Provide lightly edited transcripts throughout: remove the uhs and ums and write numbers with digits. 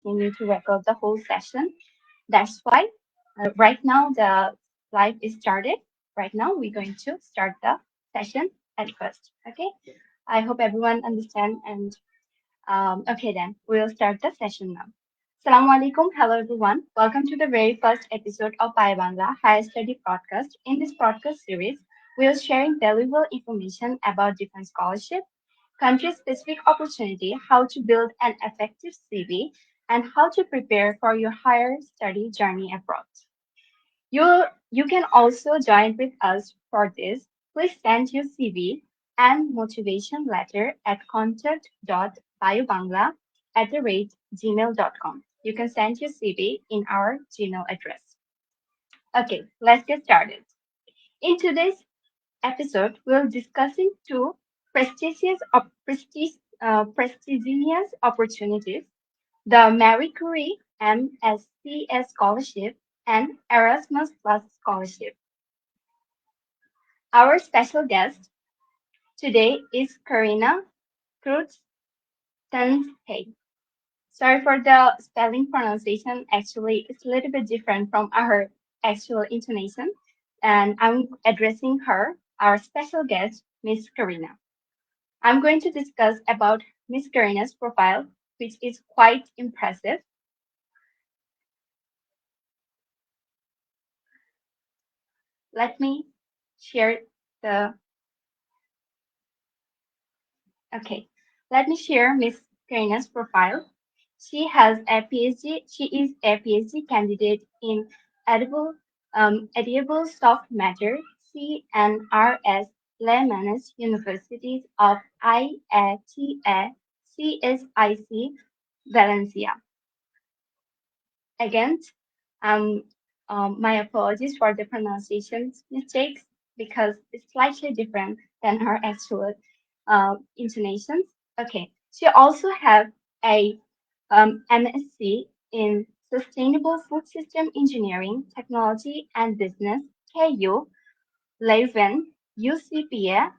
continue to record the whole session. That's why right now the live is started. Right now we're going to start the session at first. Okay. I hope everyone understand and okay then we'll start the session now. Assalamu alaikum. Hello everyone. Welcome to the very first episode of Bangla Higher Study Podcast. In this podcast series, we'll sharing valuable information about different scholarship, country-specific opportunity, how to build an effective CV, and how to prepare for your higher study journey abroad. You can also join with us for this. Please send your CV and motivation letter at contact.biobangla@gmail.com. You can send your CV in our Gmail address. Okay, let's get started. In today's episode, we'll discussing two prestigious opportunities: the Marie Curie MSCA scholarship and Erasmus Plus scholarship. Our special guest today is Karina Cruz. Tenjhay. Sorry for the spelling pronunciation. Actually, it's a little bit different from our actual intonation. And I'm addressing her, our special guest, Miss Karina. I'm going to discuss about Miss Karina's profile, which is quite impressive. Let me share the okay. Let me share Miss Karina's profile. She has a PhD. She is a PhD candidate in edible soft matter CNRS Lemanus Universities of IATA CSIC Valencia. Again, um, my apologies for the pronunciation mistakes because it's slightly different than her actual intonations. Okay, she also have a MSc in Sustainable Food System Engineering, Technology and Business, KU, Leuven, UCPA,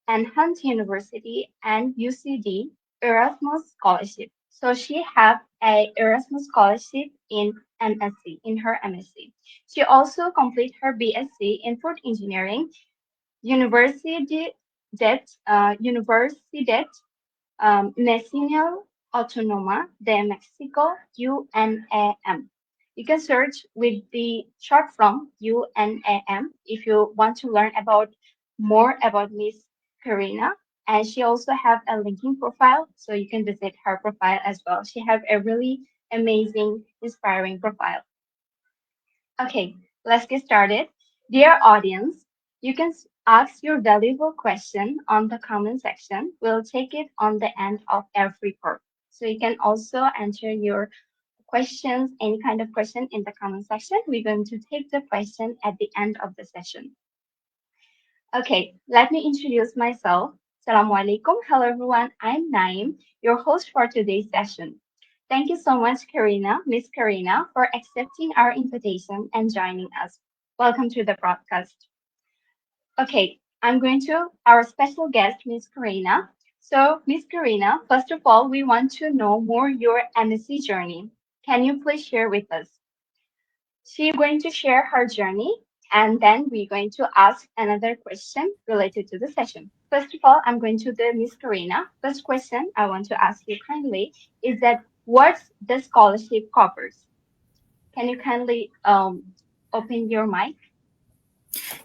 and Hunt University and UCD Erasmus Scholarship. So she have a Erasmus scholarship in MSc, in her MSc. She also complete her BSc in Food Engineering, Universidad Nacional Autónoma de Mexico, UNAM. You can search with the short form UNAM if you want to learn about more about Miss Karina. And she also have a LinkedIn profile, so you can visit her profile as well. She have a really amazing, inspiring profile. Okay, let's get started. Dear audience, you can ask your valuable question on the comment section. We'll take it on the end of every part. So you can also enter your questions, any kind of question in the comment section. We're going to take the question at the end of the session. Okay, let me introduce myself. Assalamu alaikum. Hello everyone. I'm Nayem, your host for today's session. Thank you so much, Karina, Miss Karina, for accepting our invitation and joining us. Welcome to the broadcast. Okay, I'm going to our special guest, Miss Karina. So, Miss Karina, first of all, we want to know more your MSc journey. Can you please share with us? She's going to share her journey, and then we're going to ask another question related to the session. First of all, I'm going to the Miss Karina. First question I want to ask you kindly is that what the scholarship covers? Can you kindly open your mic?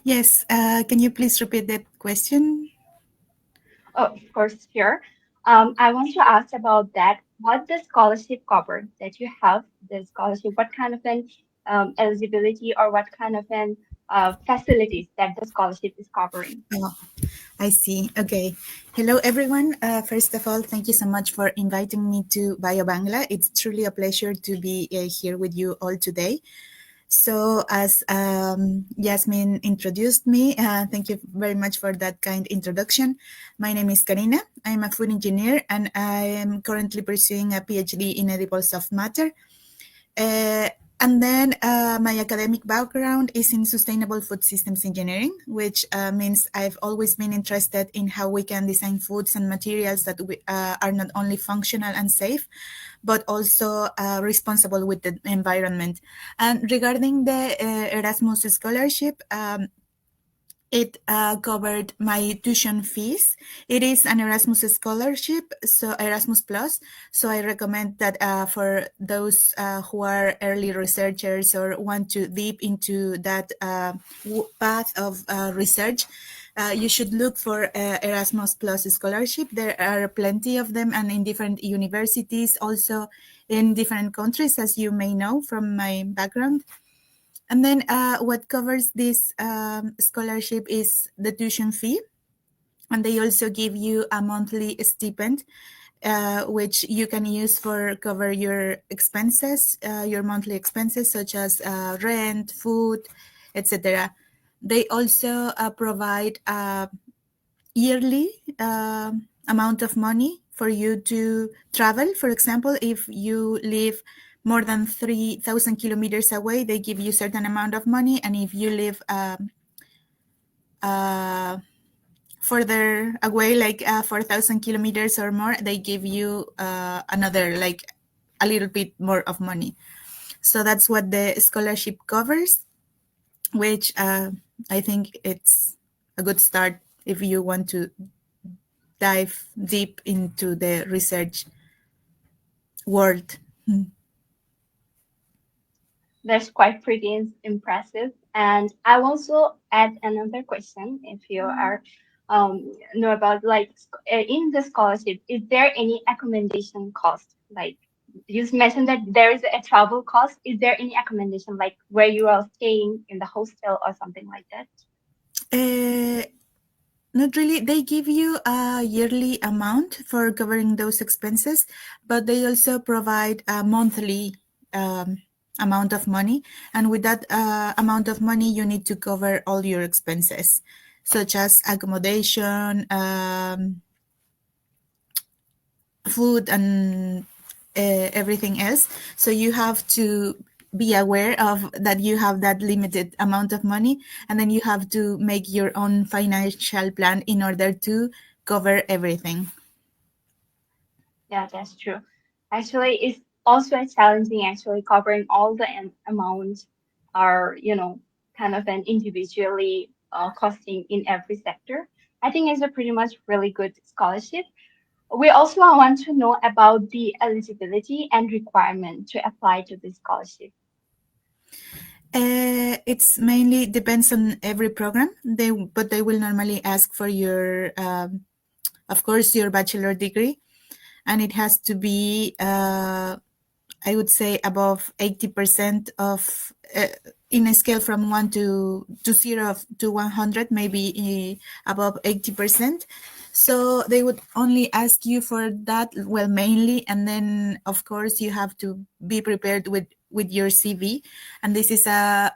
Yes, can you please repeat that question? Oh, of course, sure. I want to ask about that. What the scholarship cover that you have, the scholarship, what kind of an eligibility or what kind of an facilities that the scholarship is covering? Oh, I see. Okay. Hello, everyone. First of all, thank you so much for inviting me to Bangla. It's truly a pleasure to be here with you all today. So, as Yasmin introduced me, thank you very much for that kind introduction. My name is Karina. I'm a food engineer and I am currently pursuing a PhD in edible soft matter. And then my academic background is in sustainable food systems engineering, which means I've always been interested in how we can design foods and materials that are not only functional and safe, but also responsible with the environment. And regarding the Erasmus scholarship, it covered my tuition fees. It is an Erasmus scholarship, so Erasmus Plus. So I recommend that for those who are early researchers or want to deep into that path of research, you should look for Erasmus Plus scholarship. There are plenty of them, and in different universities, also in different countries, as you may know from my background. And then what covers this scholarship is the tuition fee. And they also give you a monthly stipend, which you can use for cover your expenses, your monthly expenses, such as rent, food, etc. They also provide a yearly amount of money for you to travel. For example, if you live more than 3,000 kilometers away, they give you a certain amount of money. And if you live further away, like 4,000 kilometers or more, they give you another, like a little bit more of money. So that's what the scholarship covers, which I think it's a good start if you want to dive deep into the research world. That's quite pretty impressive. And I will also add another question if you are know about like in the scholarship, is there any accommodation cost? Like you mentioned that there is a travel cost. Is there any accommodation like where you are staying in the hostel or something like that? Uh, Not really. They give you a yearly amount for covering those expenses, but they also provide a monthly amount of money. And with that amount of money, you need to cover all your expenses, such as accommodation, food, and everything else. So you have to be aware of that you have that limited amount of money, and then you have to make your own financial plan in order to cover everything. Yeah, that's true. Actually, it's also a challenging actually covering all the amounts are, kind of an individually costing in every sector. I think it's a pretty much really good scholarship. We also want to know about the eligibility and requirement to apply to this scholarship. It's mainly depends on every program. But they will normally ask for your, of course, your bachelor degree, and it has to be I would say above 80% of, in a scale from 1 to 0 to 100, maybe above 80%. So they would only ask you for that, well, mainly. And then, of course, you have to be prepared with your CV. And this is a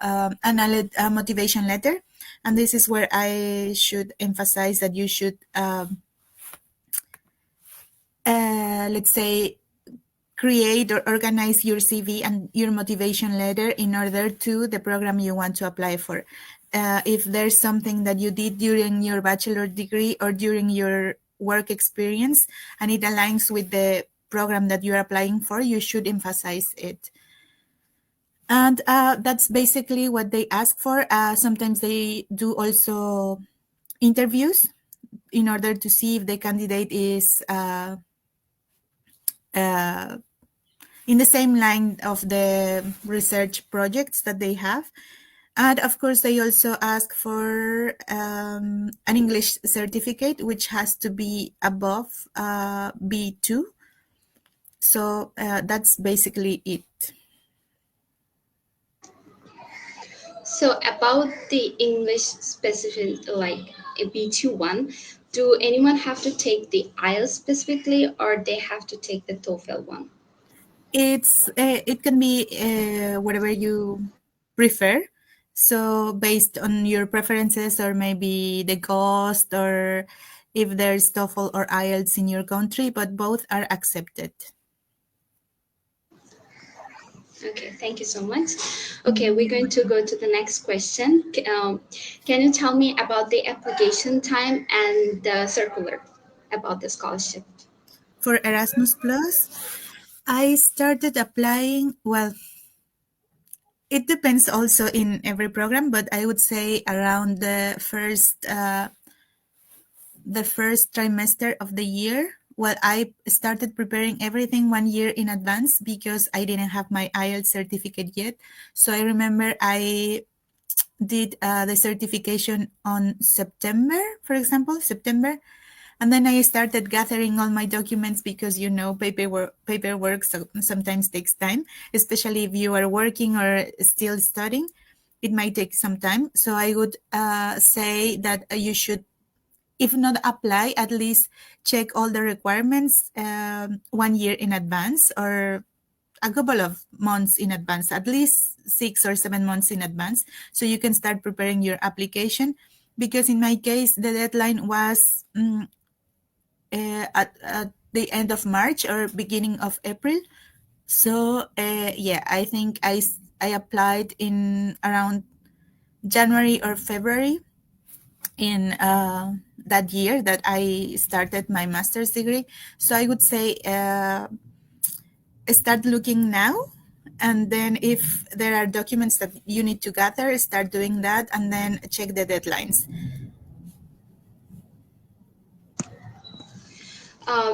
motivation letter. And this is where I should emphasize that you should, let's say, create or organize your CV and your motivation letter in order to the program you want to apply for. If there's something that you did during your bachelor degree or during your work experience and it aligns with the program that you're applying for, you should emphasize it. And that's basically what they ask for. Sometimes they do also interviews in order to see if the candidate is uh, in the same line of the research projects that they have. And of course, they also ask for an English certificate, which has to be above B2. So that's basically it. So about the English specific, like a B2 one, do anyone have to take the IELTS specifically, or they have to take the TOEFL one? It can be whatever you prefer. So based on your preferences or maybe the cost or if there's TOEFL or IELTS in your country, but both are accepted. Okay, thank you so much. Okay, we're going to go to the next question. Can you tell me about the application time and the circular about the scholarship? For Erasmus Plus, I started applying, well, it depends also in every program, but I would say around the first trimester of the year. Well, I started preparing everything 1 year in advance because I didn't have my IELTS certificate yet. So I remember I did the certification on September, for example, September. And then I started gathering all my documents because, paperwork sometimes takes time, especially if you are working or still studying. It might take some time. So I would say that you should, if not apply, at least check all the requirements 1 year in advance or a couple of months in advance, at least 6 or 7 months in advance, so you can start preparing your application. Because in my case, the deadline was at the end of March or beginning of April. So yeah, I think I applied in around January or February in that year that I started my master's degree. So I would say start looking now, and then if there are documents that you need to gather, start doing that, and then check the deadlines.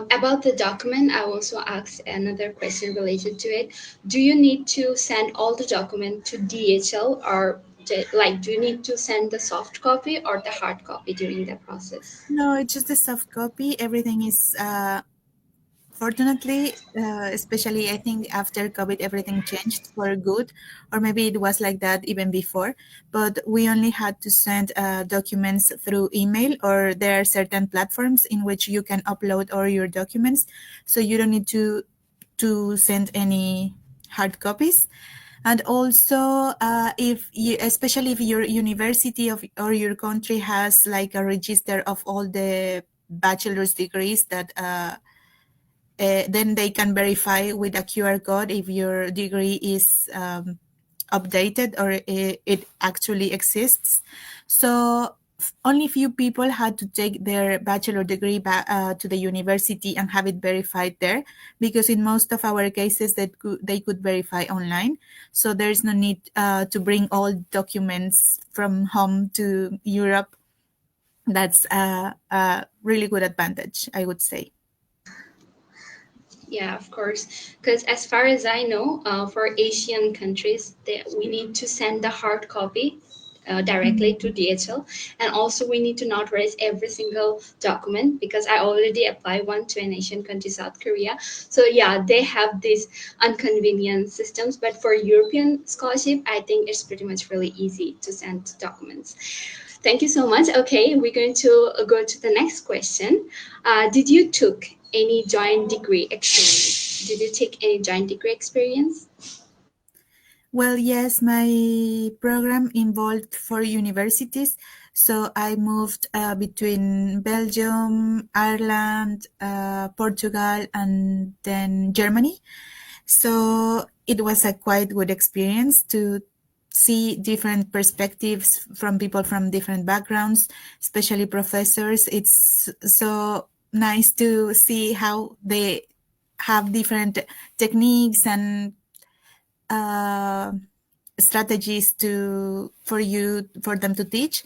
About the document, I also asked another question related to it. Do you need to send all the document to DHL, or do you need to send the soft copy or the hard copy during the process? No, it's just a soft copy. Everything is fortunately, especially I think after COVID, everything changed for good, or maybe it was like that even before. But we only had to send documents through email, or there are certain platforms in which you can upload all your documents, so you don't need to send any hard copies. And also, if you, especially if your university of or your country has like a register of all the bachelor's degrees that then they can verify with a QR code if your degree is updated or it actually exists. So only few people had to take their bachelor degree back to the university and have it verified there, because in most of our cases they could verify online. So there's no need to bring all documents from home to Europe. That's a really good advantage, I would say. Yeah, of course. Because as far as I know, for Asian countries, we need to send the hard copy directly to DHL, and also we need to notarize every single document, because I already applied one to an Asian country, South Korea. So yeah, they have these inconvenient systems, but for European scholarship, I think it's pretty much really easy to send documents. Thank you so much. Okay, we're going to go to the next question. Did you took any joint degree experience? Did you take any joint degree experience? Well, yes, my program involved 4 universities. So I moved between Belgium, Ireland, Portugal, and then Germany. So it was a quite good experience to see different perspectives from people from different backgrounds, especially professors. It's so nice to see how they have different techniques and uh, strategies for them to teach.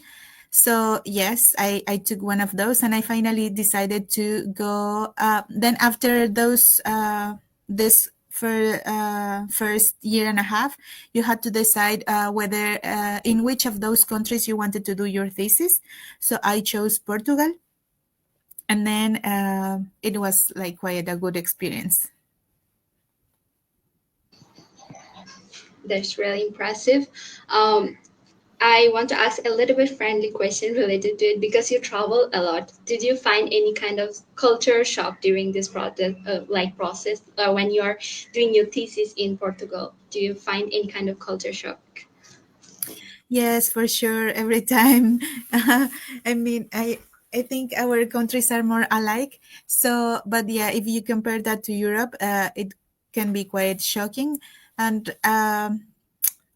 So yes, I took one of those, and I finally decided to go. Then after those this for first year and a half, you had to decide whether in which of those countries you wanted to do your thesis. So I chose Portugal, and then it was like quite a good experience. That's really impressive. Um, I want to ask a little bit friendly question related to it, because you travel a lot. Did you find any kind of culture shock during this process when you are doing your thesis in Portugal? Do you find any kind of culture shock? Yes, for sure. Every time. I mean, I think our countries are more alike. So, but yeah, if you compare that to Europe, it can be quite shocking. And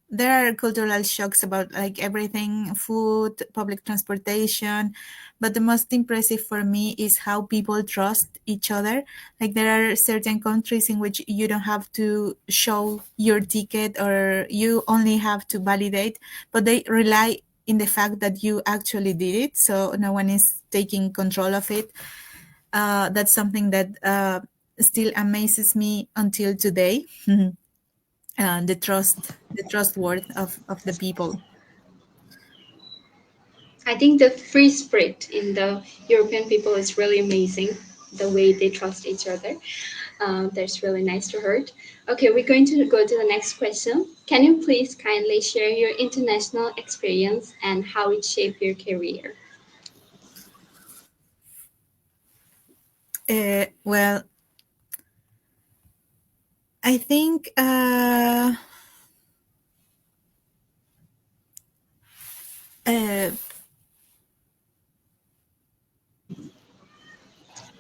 there are cultural shocks about like everything, food, public transportation, but the most impressive for me is how people trust each other. Like there are certain countries in which you don't have to show your ticket, or you only have to validate, but they rely in the fact that you actually did it, so no one is taking control of it. That's something that still amazes me until today. The trust worth of the people. I think the free spirit in the European people is really amazing. The way they trust each other. That's really nice to hear. Okay, we're going to go to the next question. Can you please kindly share your international experience and how it shaped your career? Well, I think uh,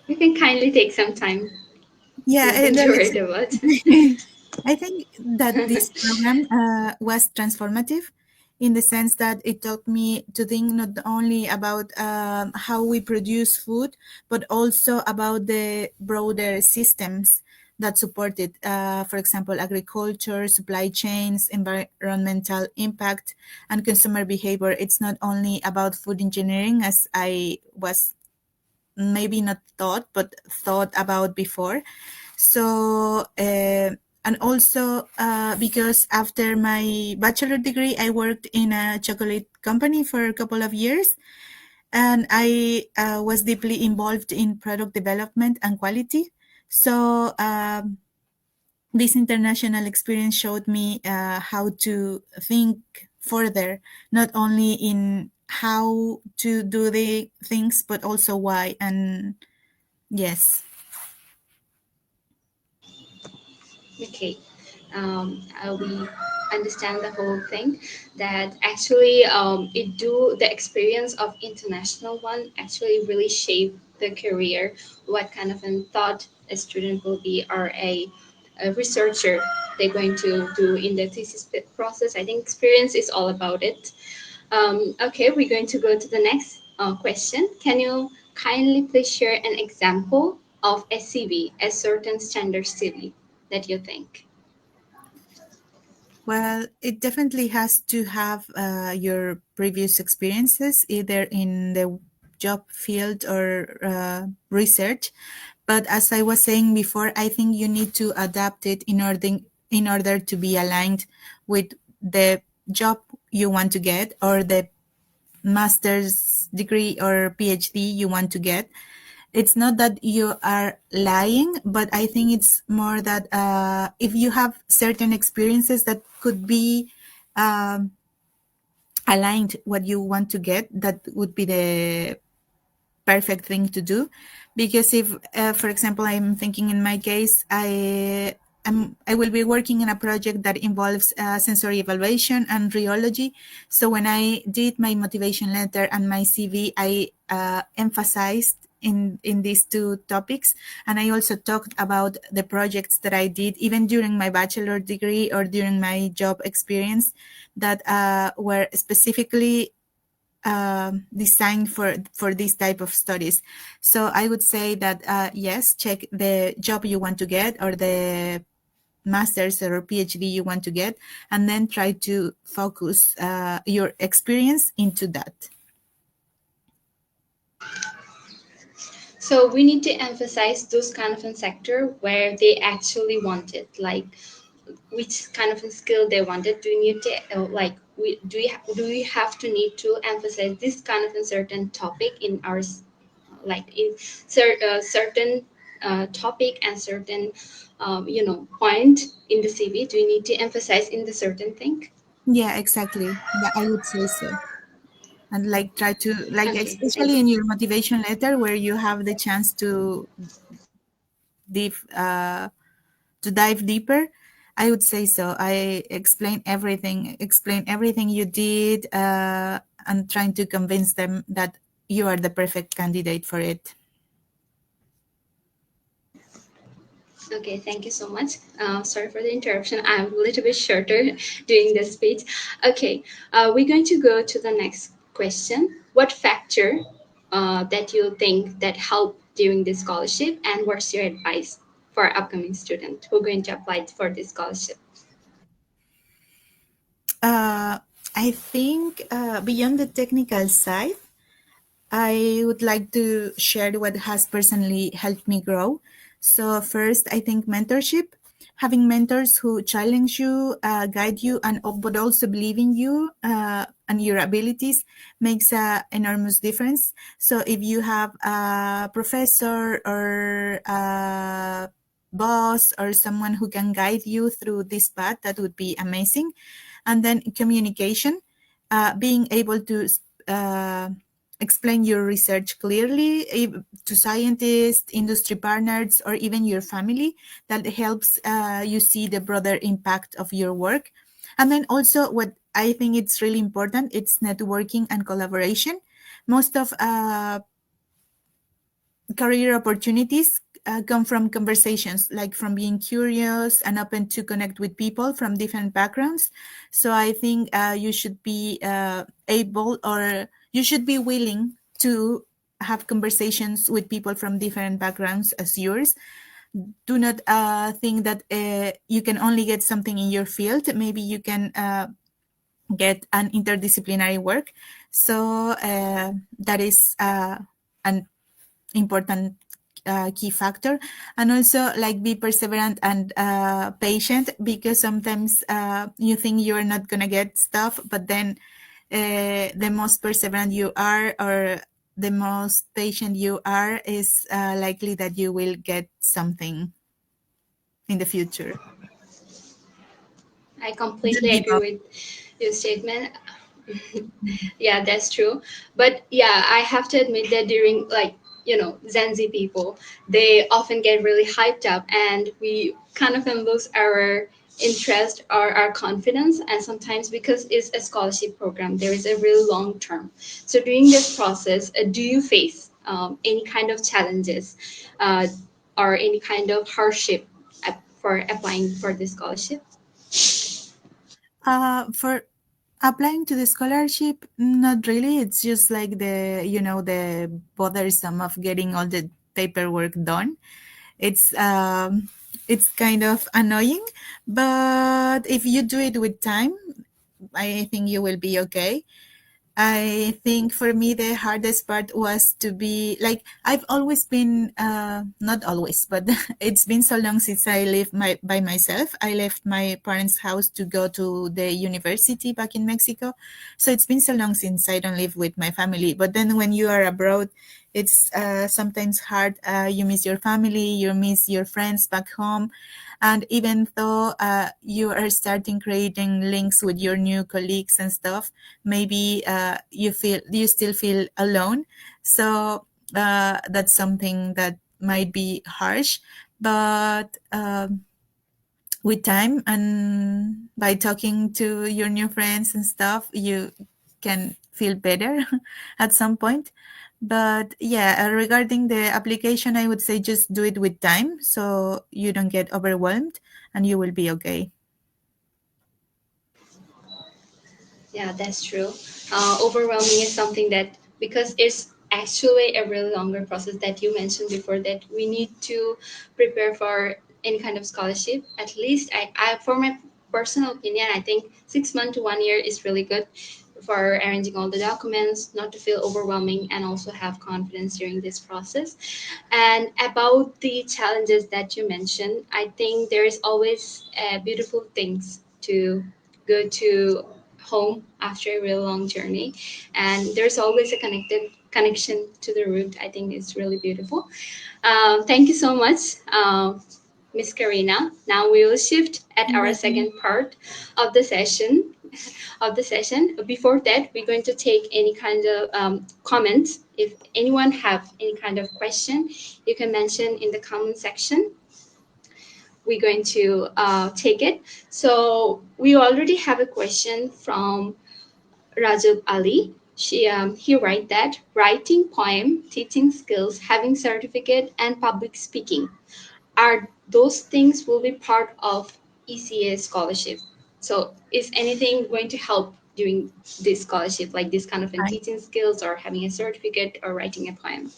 You can kindly take some time. yeah, Nothing to that worry is. about. I think that this program was transformative in the sense that it taught me to think not only about how we produce food, but also about the broader systems that support it. For example, agriculture, supply chains, environmental impact, and consumer behavior. It's not only about food engineering, as I was maybe not thought, but thought about before. So, and also because after my bachelor degree, I worked in a chocolate company for a couple of years, and I was deeply involved in product development and quality. So, this international experience showed me how to think further, not only in how to do the things, but also why. And yes. Okay. We understand the whole thing that actually it do the experience of international one actually really shape the career, what kind of a thought a student will be, or a researcher they're going to do in the thesis process. I think experience is all about it. Okay, we're going to go to the next question. Can you kindly please share an example of a CV, a certain standard CV that you think? Well, it definitely has to have your previous experiences, either in the job field or research. But as I was saying before, I think you need to adapt it in order to be aligned with the job you want to get, or the master's degree or PhD you want to get. It's not that you are lying, but I think it's more that if you have certain experiences that could be um, aligned what you want to get, that would be the perfect thing to do. Because if for example, I'm thinking in my case, I will be working in a project that involves sensory evaluation and rheology. So when I did my motivation letter and my CV, I emphasized in these two topics, and I also talked about the projects that I did even during my bachelor degree or during my job experience that were specifically designed for this type of studies. So I would say that yes, check the job you want to get, or the master's or PhD you want to get, and then try to focus your experience into that. So we need to emphasize those kind of a sector where they actually want it, like which kind of a skill they wanted. Do you need to do we have to need to emphasize this kind of a certain topic in our like in certain topic and certain point in the CV? Do you need to emphasize in the certain thing? Yeah, exactly. Yeah, I would say so. And like try to, like, Okay, thank especially you. in your motivation letter where you have the chance dive uh, to dive deeper, I would say so. I explain everything you did, and trying to convince them that you are the perfect candidate for it. Okay, thank you so much. Sorry for the interruption. I'm a little bit shorter during this speech. Okay, we're going to go to the next question. What factor that you think that helped during this scholarship, and what's your advice for upcoming student who are going to apply for this scholarship? Uh, I think beyond the technical side, I would like to share what has personally helped me grow. So, first, I think mentorship. Having mentors who challenge you, guide you, and but also believe in you and your abilities makes an enormous difference. So, if you have a professor or a boss or someone who can guide you through this path, that would be amazing. And then communication, being able to uh, explain your research clearly to scientists, industry partners, or even your family. That helps you see the broader impact of your work. And then also, what I think it's really important, it's networking and collaboration. Most of career opportunities come from conversations, like from being curious and open to connect with people from different backgrounds. So I think you should be able, or you should be willing to have conversations with people from different backgrounds as yours. Do not think that you can only get something in your field. Maybe you can get an interdisciplinary work. So that is an important key factor. And also, like, be perseverant and patient, because sometimes you think you're not gonna get stuff, but then the most perseverant you are, or the most patient you are, is likely that you will get something in the future. I Don't completely give agree up. with your statement. Yeah, that's true. But yeah, I have to admit that during, like, Gen Z people, they often get really hyped up, and we kind of can lose our interest or our confidence. And sometimes, because it's a scholarship program, there is a really long term. So during this process, do you face any kind of challenges uh, or any kind of hardship for applying for this scholarship? For applying to the scholarship, not really. It's just like the bothersome of getting all the paperwork done. It's it's kind of annoying, but if you do it with time, I think you will be okay. I think for me the hardest part was to be like, I've always been not always, but it's been so long since I lived by myself. I left my parents' house to go to the university back in Mexico. So it's been so long since I don't live with my family. But then when you are abroad, it's sometimes hard. You miss your family, you miss your friends back home. And even though you are starting creating links with your new colleagues and stuff, maybe you still feel alone. So that's something that might be harsh, but with time and by talking to your new friends and stuff, you can feel better at some point. But yeah, regarding the application, I would say just do it with time so you don't get overwhelmed, and you will be okay. Yeah, that's true. Overwhelming is something that, because it's actually a really longer process that you mentioned before, that we need to prepare for any kind of scholarship. At least, for my personal opinion, I think 6 months to 1 year is really good for arranging all the documents, not to feel overwhelming, and also have confidence during this process. And about the challenges that you mentioned, I think there is always beautiful things to go to home after a real long journey, and there's always a connected connection to the root. I think it's really beautiful. Thank you so much, Miss Karina. Now we will shift at You're our welcome. second part of the session. Before that, we're going to take any kind of comments. If anyone have any kind of question, you can mention in the comment section. We're going to take it. So we already have a question from Rajab Ali. He write that writing poem, teaching skills, having certificate, and public speaking are those things will be part of ECA scholarship. So is anything going to help during this scholarship, like this kind of teaching skills or having a certificate or writing a poem?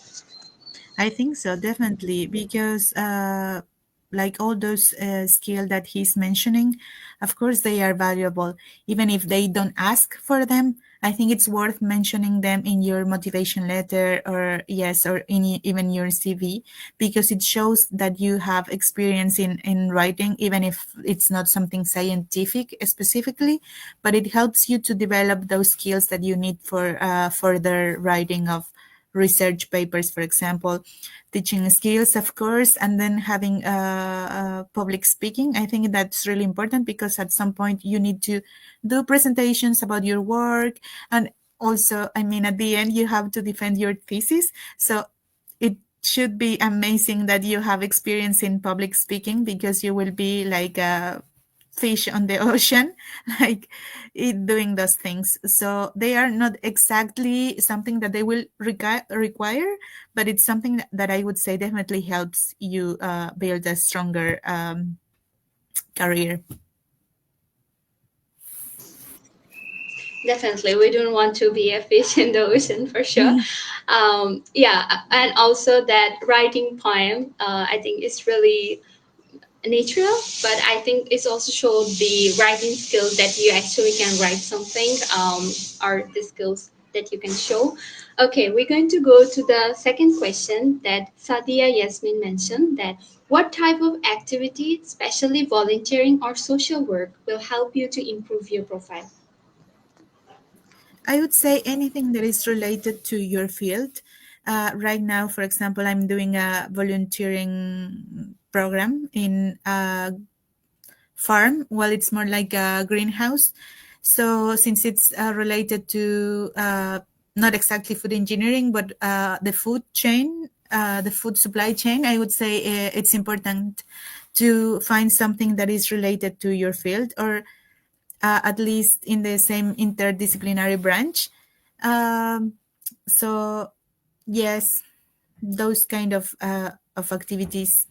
I think so, definitely, because like all those skills that he's mentioning, of course they are valuable, even if they don't ask for them. I think it's worth mentioning them in your motivation letter, or yes, or in even your CV, because it shows that you have experience in writing, even if it's not something scientific specifically, but it helps you to develop those skills that you need for further writing of research papers, for example, teaching skills, of course, and then having public speaking. I think that's really important because at some point you need to do presentations about your work. And also, I mean, at the end, you have to defend your thesis. So it should be amazing that you have experience in public speaking, because you will be like a fish on the ocean, like doing those things. So they are not exactly something that they will require, but it's something that I would say definitely helps you build a stronger career. Definitely, we don't want to be a fish in the ocean for sure. Yeah, and also that writing poem, I think it's really natural, but I think it's also showed the writing skills that you actually can write something, or the skills that you can show. Okay, we're going to go to the second question that Sadia Yasmin mentioned, that what type of activity, especially volunteering or social work, will help you to improve your profile? I would say anything that is related to your field. Right now, for example, I'm doing a volunteering program in a farm. Well, it's more like a greenhouse. So since it's related to not exactly food engineering, but the food chain, the food supply chain, I would say it's important to find something that is related to your field, or at least in the same interdisciplinary branch. Um, so yes, those kind of activities.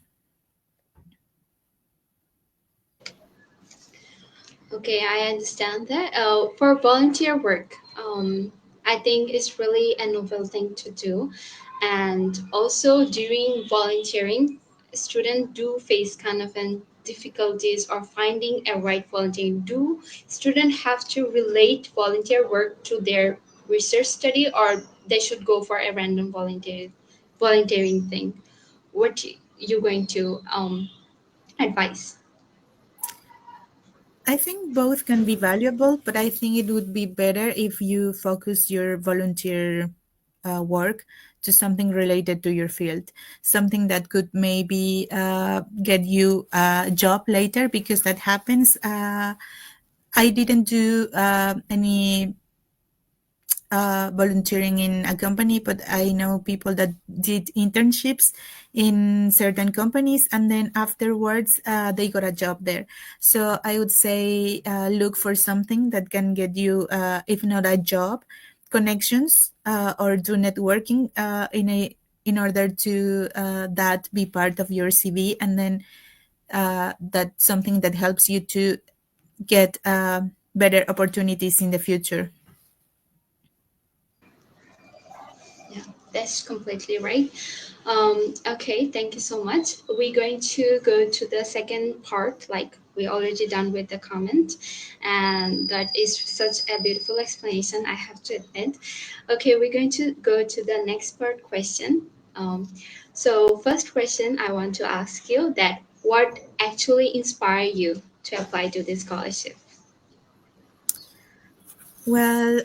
Okay, I understand that. For volunteer work, I think it's really a novel thing to do. And also during volunteering, students do face kind of an difficulties or finding a right volunteer. Do students have to relate volunteer work to their research study, or they should go for a random volunteering thing? What you going to advise? I think both can be valuable, but I think it would be better if you focus your volunteer work to something related to your field, something that could maybe get you a job later, because that happens. I didn't do any volunteering in a company, but I know people that did internships in certain companies, and then afterwards they got a job there. So I would say look for something that can get you, if not a job, connections, or do networking in order to that be part of your CV, and then that's something that helps you to get better opportunities in the future. Yeah, that's completely right. Okay, thank you so much. We're going to go to the second part, like we already done with the comment, and that is such a beautiful explanation, I have to admit. Okay, we're going to go to the next part question. So first question I want to ask you that what actually inspired you to apply to this scholarship? Well,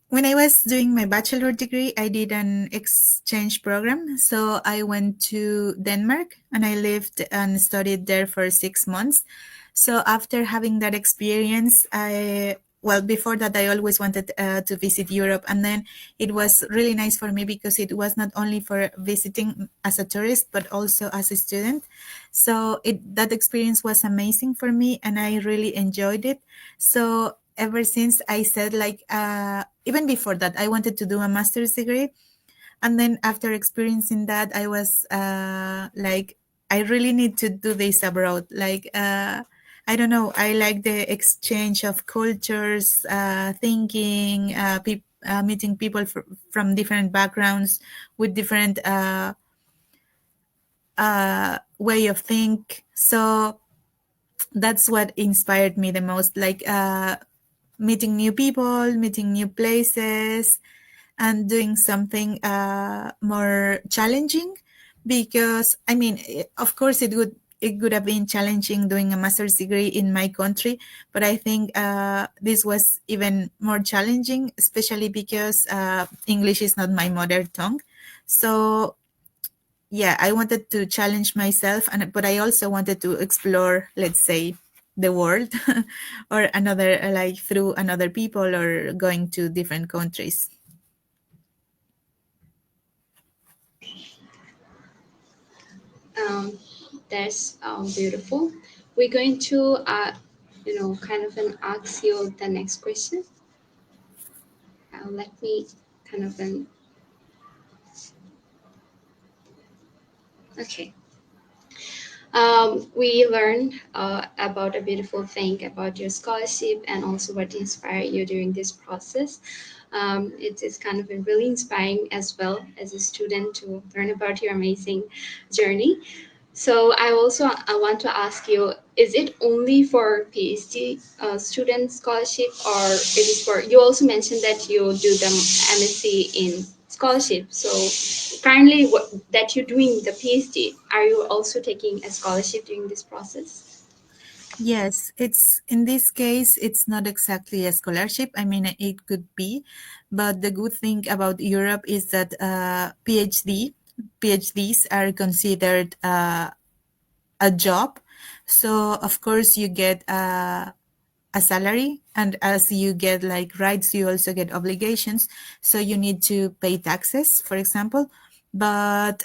when I was doing my bachelor degree, I did an exchange program. So I went to Denmark and I lived and studied there for 6 months. So after having that experience, well, before that, I always wanted to visit Europe. And then it was really nice for me because it was not only for visiting as a tourist, but also as a student. So that experience was amazing for me and I really enjoyed it. So ever since I said, like, even before that, I wanted to do a master's degree. And then after experiencing that, I was like, I really need to do this abroad. Like, I don't know, I like the exchange of cultures, thinking, meeting people from different backgrounds with different way of think. So that's what inspired me the most, like meeting new people, meeting new places, and doing something more challenging. Because I mean, of course it would have been challenging doing a master's degree in my country, but I think this was even more challenging, especially because English is not my mother tongue. So yeah, I wanted to challenge myself, but I also wanted to explore, let's say, the world or another, like through another people or going to different countries. That's beautiful. We're going to, kind of ask you the next question. Let me kind of okay. We learned about a beautiful thing about your scholarship and also what inspired you during this process. It is kind of really inspiring as well as a student to learn about your amazing journey. So I want to ask you: is it only for PhD student scholarship, or it is for? You also mentioned that you do the MSc in scholarship. So currently, what that you're doing the PhD, are you also taking a scholarship during this process? Yes, it's in this case, it's not exactly a scholarship. I mean, it could be, but the good thing about Europe is that PhDs are considered a job. So of course you get a salary, and as you get like rights, you also get obligations. So you need to pay taxes, for example. But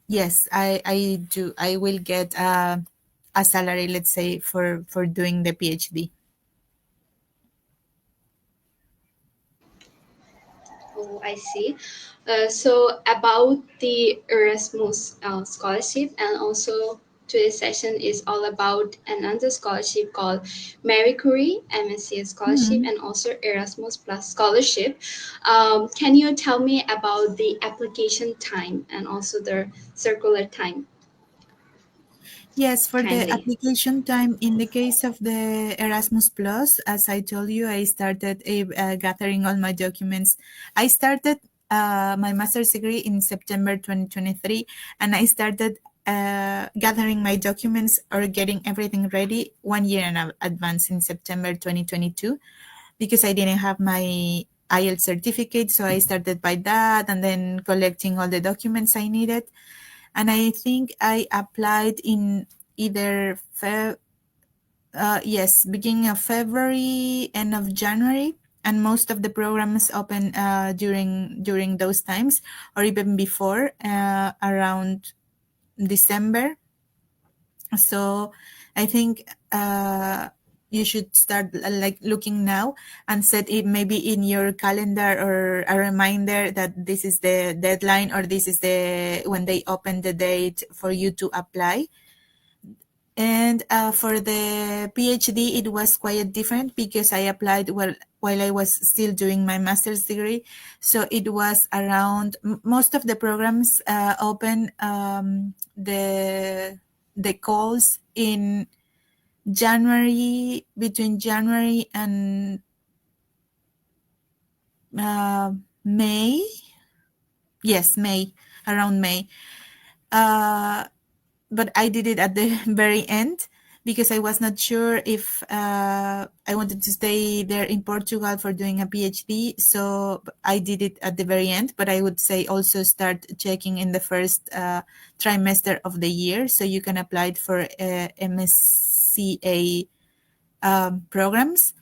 yes, I will get a salary, let's say, for doing the PhD. Oh, I see. So about the Erasmus scholarship, and also today's session is all about another scholarship called Marie Curie MSCA scholarship Mhm. and also Erasmus Plus scholarship. Can you tell me about the application time and also the circular time, Yes, for the kindly? application time, in the case of the Erasmus Plus, as I told you, I started gathering all my documents. I started my master's degree in September 2023, and I started gathering my documents or getting everything ready 1 year in advance in September 2022, because I didn't have my IELTS certificate. So I started by that and then collecting all the documents I needed. And I think I applied in either beginning of February, end of January, and most of the programs open during those times, or even before, around December. So I think you should start like looking now and set it maybe in your calendar or a reminder that this is the deadline, or this is the when they open the date for you to apply. And for the PhD, it was quite different because I applied while I was still doing my master's degree. So it was around most of the programs open the calls in January, between January and May. Yes, May, around May. Uh, but I did it at the very end because I was not sure if I wanted to stay there in Portugal for doing a PhD. So I did it at the very end, but I would say also start checking in the first trimester of the year. So you can apply it for MSCA programs.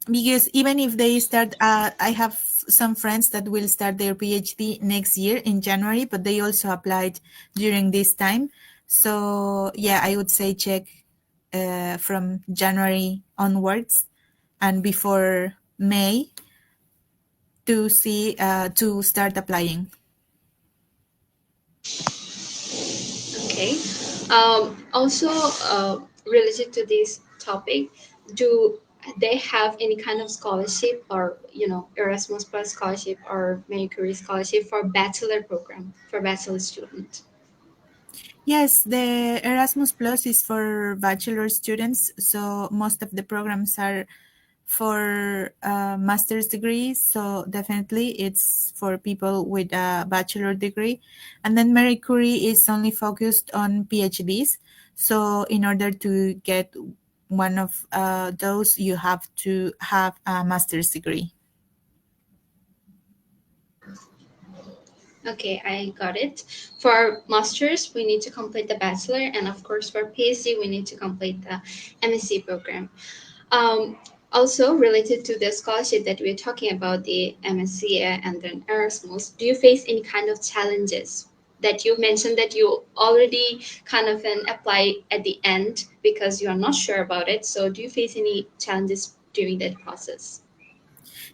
Because even if they start, I have some friends that will start their PhD next year in January, but they also applied during this time. So yeah, I would say check from January onwards and before May. to see to start applying. Okay. Also, related to this topic, do they have any kind of scholarship or Erasmus Plus scholarship or Marie Curie scholarship for bachelor program for bachelor student? Yes, the Erasmus Plus is for bachelor students, so most of the programs are for master's degrees. So definitely it's for people with a bachelor degree. And then Marie Curie is only focused on PhDs. So in order to get one of those, you have to have a master's degree. Okay, I got it. For masters, we need to complete the bachelor, and of course, for PhD, we need to complete the MSc program. Um, Also, related to the scholarship that we're talking about, the MSCA and then Erasmus, do you face any kind of challenges that you mentioned that you already kind of apply at the end because you are not sure about it? So, do you face any challenges during that process?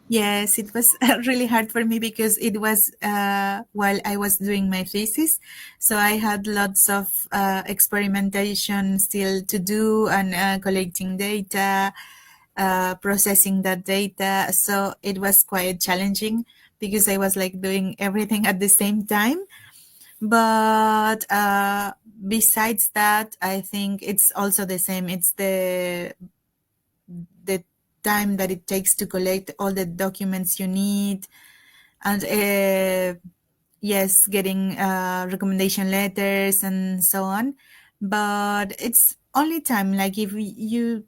Yes, it was really hard for me because it was while I was doing my thesis. So I had lots of experimentation still to do and collecting data, processing that data. So it was quite challenging because I was like doing everything at the same time. But besides that, I think it's also the same. It's the time that it takes to collect all the documents you need, and yes, getting recommendation letters and so on. But it's only time, like if you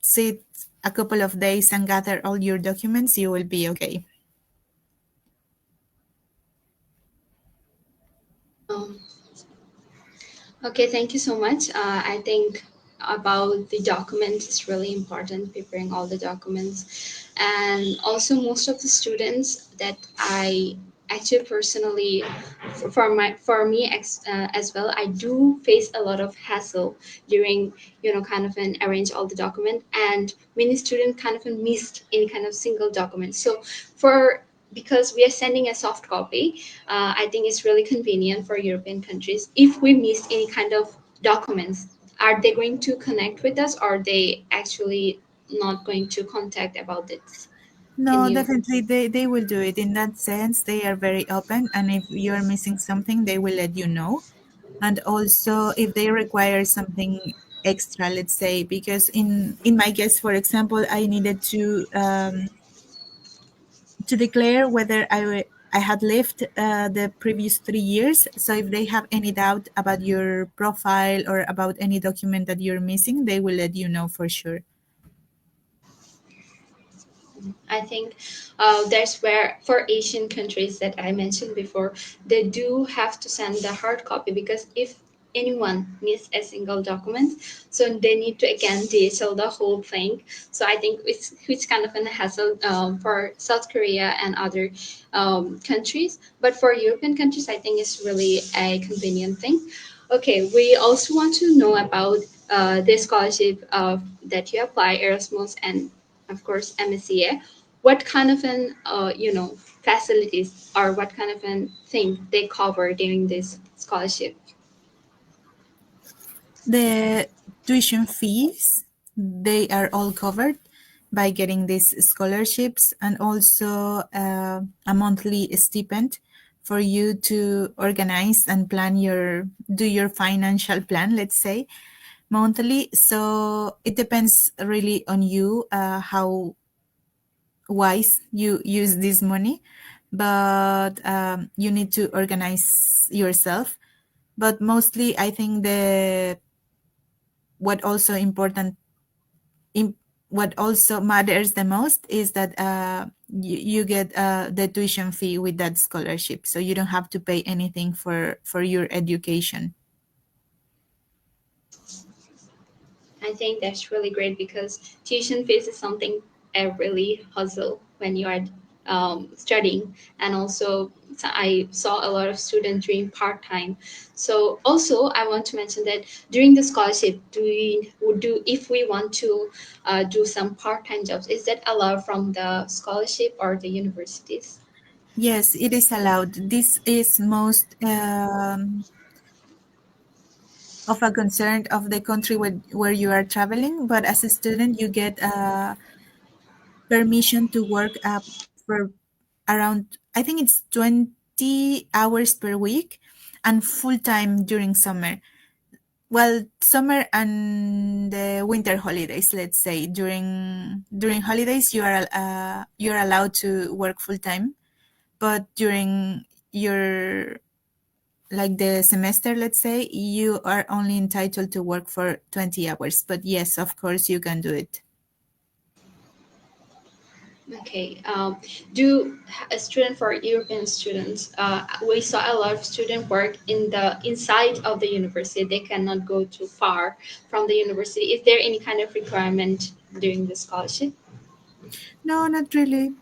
sit a couple of days and gather all your documents, you will be okay. Um, Okay, thank you so much. I think about the documents is really important, preparing all the documents. And also, most of the students that I actually personally, for me as well, I do face a lot of hassle during kind of an arrange all the document, and many students kind of missed any kind of single document. So for because we are sending a soft copy, I think it's really convenient for European countries. If we miss any kind of documents, are they going to connect with us, or are they actually not going to contact about this? Can No, you? definitely they will do it. In that sense, they are very open, and if you're missing something, they will let you know. And also if they require something extra, let's say, because in my case, for example, I needed to declare whether I had lived the previous 3 years. So if they have any doubt about your profile or about any document that you're missing, they will let you know for sure. I think that's where, for Asian countries that I mentioned before, they do have to send the hard copy because if anyone miss a single document, so they need to again DHL the whole thing. So I think it's kind of a hassle for South Korea and other countries. But for European countries, I think it's really a convenient thing. Okay, we also want to know about the scholarship that you apply, Erasmus and of course MSCA. What kind of an facilities or what kind of an thing they cover during this scholarship? The tuition fees, they are all covered by getting these scholarships, and also a monthly stipend for you to organize and plan do your financial plan, let's say, monthly. So it depends really on you, how wise you use this money, but you need to organize yourself. But mostly I think the what also important im- what also matters the most is that you get the tuition fee with that scholarship, so you don't have to pay anything for your education. I think that's really great because tuition fees is something I really hustle when you are studying, and also I saw a lot of students doing part time. So also I want to mention that during the scholarship, do we would do if we want to do some part time jobs? Is that allowed from the scholarship or the universities? Yes, it is allowed. This is most of a concern of the country where you are traveling, but as a student, you get permission to work for around, I think it's 20 hours per week and full time during summer. Well, summer and the winter holidays, let's say. During holidays, you're allowed to work full time, but during your like the semester, let's say, you are only entitled to work for 20 hours. But yes, of course, you can do it. Okay. Do a student for European students? We saw a lot of student work in the inside of the university. They cannot go too far from the university. Is there any kind of requirement during the scholarship? No, not really.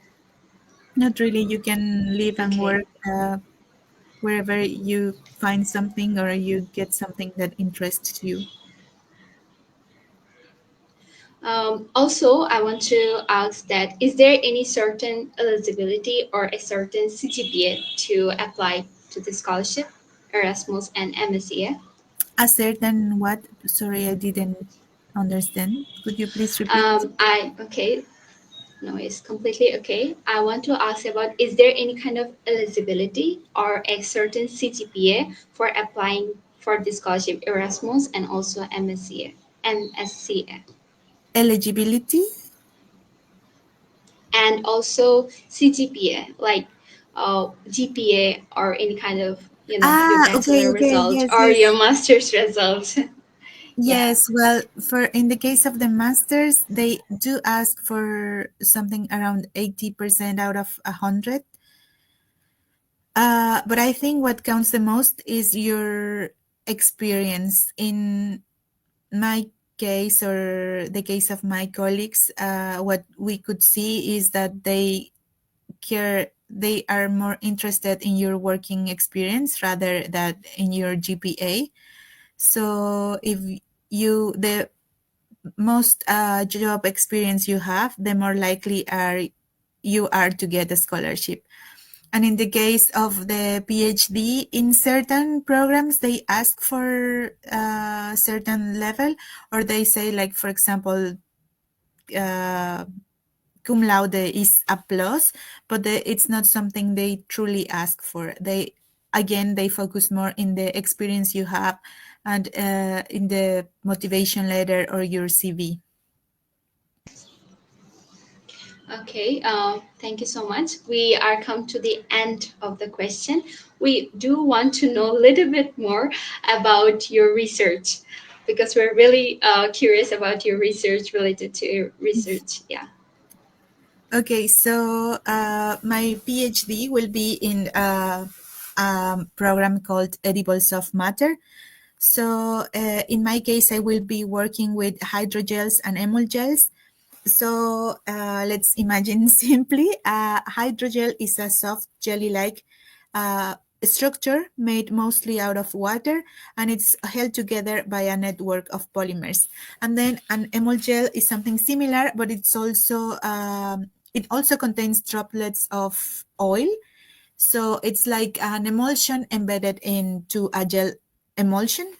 Not really. You can live and Okay. work wherever you find something or you get something that interests you. Also, I want to ask that is there any certain eligibility or a certain CGPA to apply to the scholarship, Erasmus and MSCA? A certain what? Sorry, I didn't understand. Could you please repeat? I okay. No, it's completely okay. I want to ask about is there any kind of eligibility or a certain CGPA for applying for the scholarship Erasmus and also MSCA? MSCA Eligibility? and also CGPA like GPA or any kind of your Ah, okay, bachelor okay. result Yes, or your yes. master's result. Yeah. Yes, well, for in the case of the masters, they do ask for something around 80% out of 100. But I think what counts the most is your experience. In my case, or the case of my colleagues, what we could see is that they are more interested in your working experience rather than in your GPA. So if the most job experience you have, the more likely you are to get a scholarship. And in the case of the PhD, in certain programs, they ask for a certain level, or they say, like, for example, uh, cum laude is a plus, but it's not something they truly ask for. They focus more in the experience you have and in the motivation letter or your CV. Okay, thank you so much. We are come to the end of the question. We do want to know a little bit more about your research because we're really curious about your research related to your research. Yeah. Okay, so my PhD will be in a program called Edibles of Matter. So in my case, I will be working with hydrogels and emulgels. So let's imagine simply a hydrogel is a soft jelly-like structure made mostly out of water, and it's held together by a network of polymers. And then an emulgel is something similar, but it also contains droplets of oil. So it's like an emulsion embedded into a gel emulsion.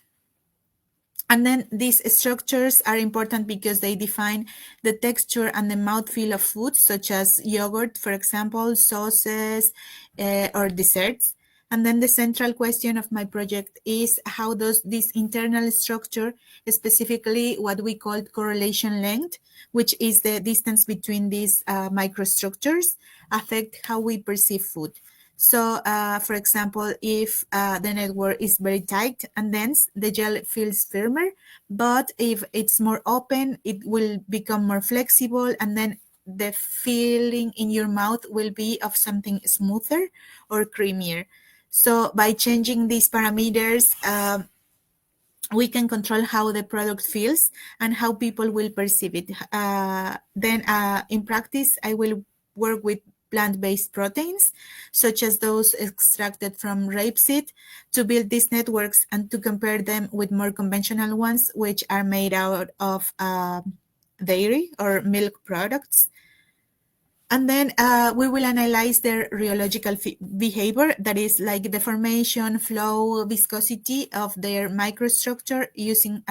And then these structures are important because they define the texture and the mouthfeel of foods, such as yogurt, for example, sauces, or desserts. And then the central question of my project is how does this internal structure, specifically what we call correlation length, which is the distance between these microstructures, affect how we perceive food? So, for example, if the network is very tight and dense, the gel feels firmer. But if it's more open, it will become more flexible, and then the feeling in your mouth will be of something smoother or creamier. So, by changing these parameters, we can control how the product feels and how people will perceive it. Then, in practice, I will work with plant-based proteins, such as those extracted from rapeseed, to build these networks and to compare them with more conventional ones, which are made out of dairy or milk products. And then we will analyze their rheological behavior, that is like the formation, flow, viscosity of their microstructure using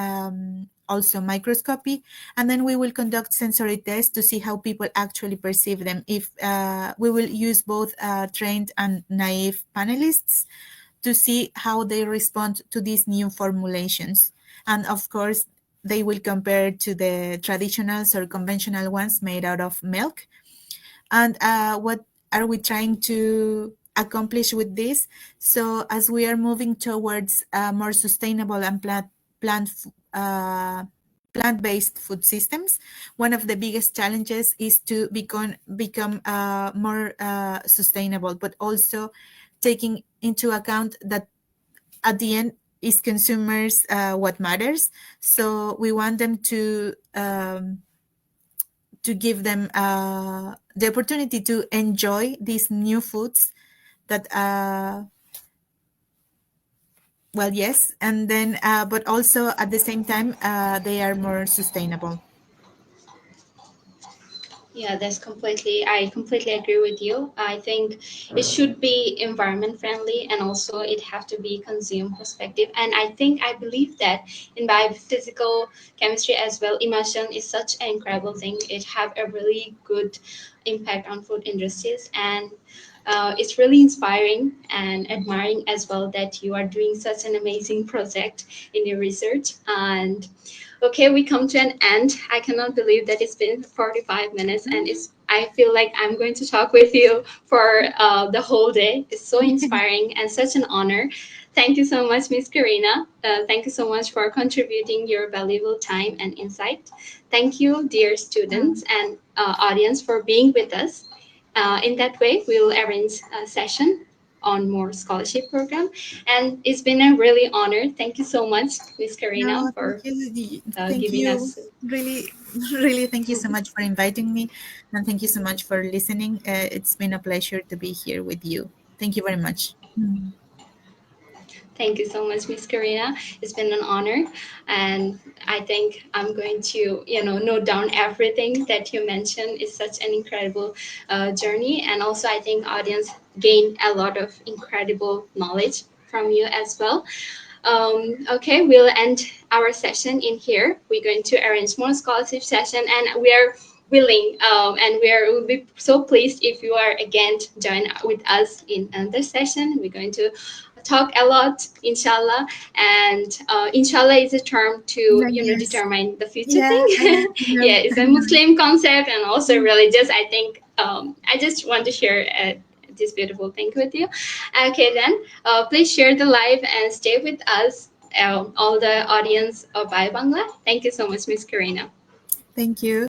also microscopy. And then we will conduct sensory tests to see how people actually perceive them. If we will use both trained and naive panelists to see how they respond to these new formulations. And of course, they will compare to the traditionals or conventional ones made out of milk. And what are we trying to accomplish with this? So as we are moving towards more sustainable and plant-based food systems, one of the biggest challenges is to become more sustainable, but also taking into account that at the end is consumers what matters. So we want them to give them the opportunity to enjoy these new foods that well, yes, and then but also at the same time they are more sustainable. Yeah, I completely agree with you. I think it should be environment friendly and also it have to be consumer perspective. And I believe that in biophysical chemistry as well, immersion is such an incredible thing. It have a really good impact on food industries, and it's really inspiring and admiring as well that you are doing such an amazing project in your research. And okay, we come to an end. I cannot believe that it's been 45 minutes, and I feel like I'm going to talk with you for the whole day. It's so inspiring and such an honor. Thank you so much, Miss Karina. Thank you so much for contributing your valuable time and insight. Thank you, dear students and audience, for being with us. In that way, we'll arrange a session on more scholarship program, and it's been a really honor. Thank you so much, Miss Karina, No, thank for you. Thank giving you. us. Really, really, thank you so much for inviting me. And thank you so much for listening. It's been a pleasure to be here with you. Thank you very much. Thank you so much, Miss Karina. It's been an honor, and I think I'm going to, note down everything that you mentioned. It's such an incredible journey, and also I think audience gained a lot of incredible knowledge from you as well. Okay, we'll end our session in here. We're going to arrange more scholarship session, and we are willing and we'll be so pleased if you are again join with us in another session. We're going to talk a lot, inshallah, and inshallah is a term to Yes. determine the future Yeah, thing. I know. Yeah, it's a Muslim concept and also religious. I think I just want to share this beautiful thing with you. Okay, then please share the live and stay with us, all the audience of Bangla. Thank you so much, Miss Karina. Thank you.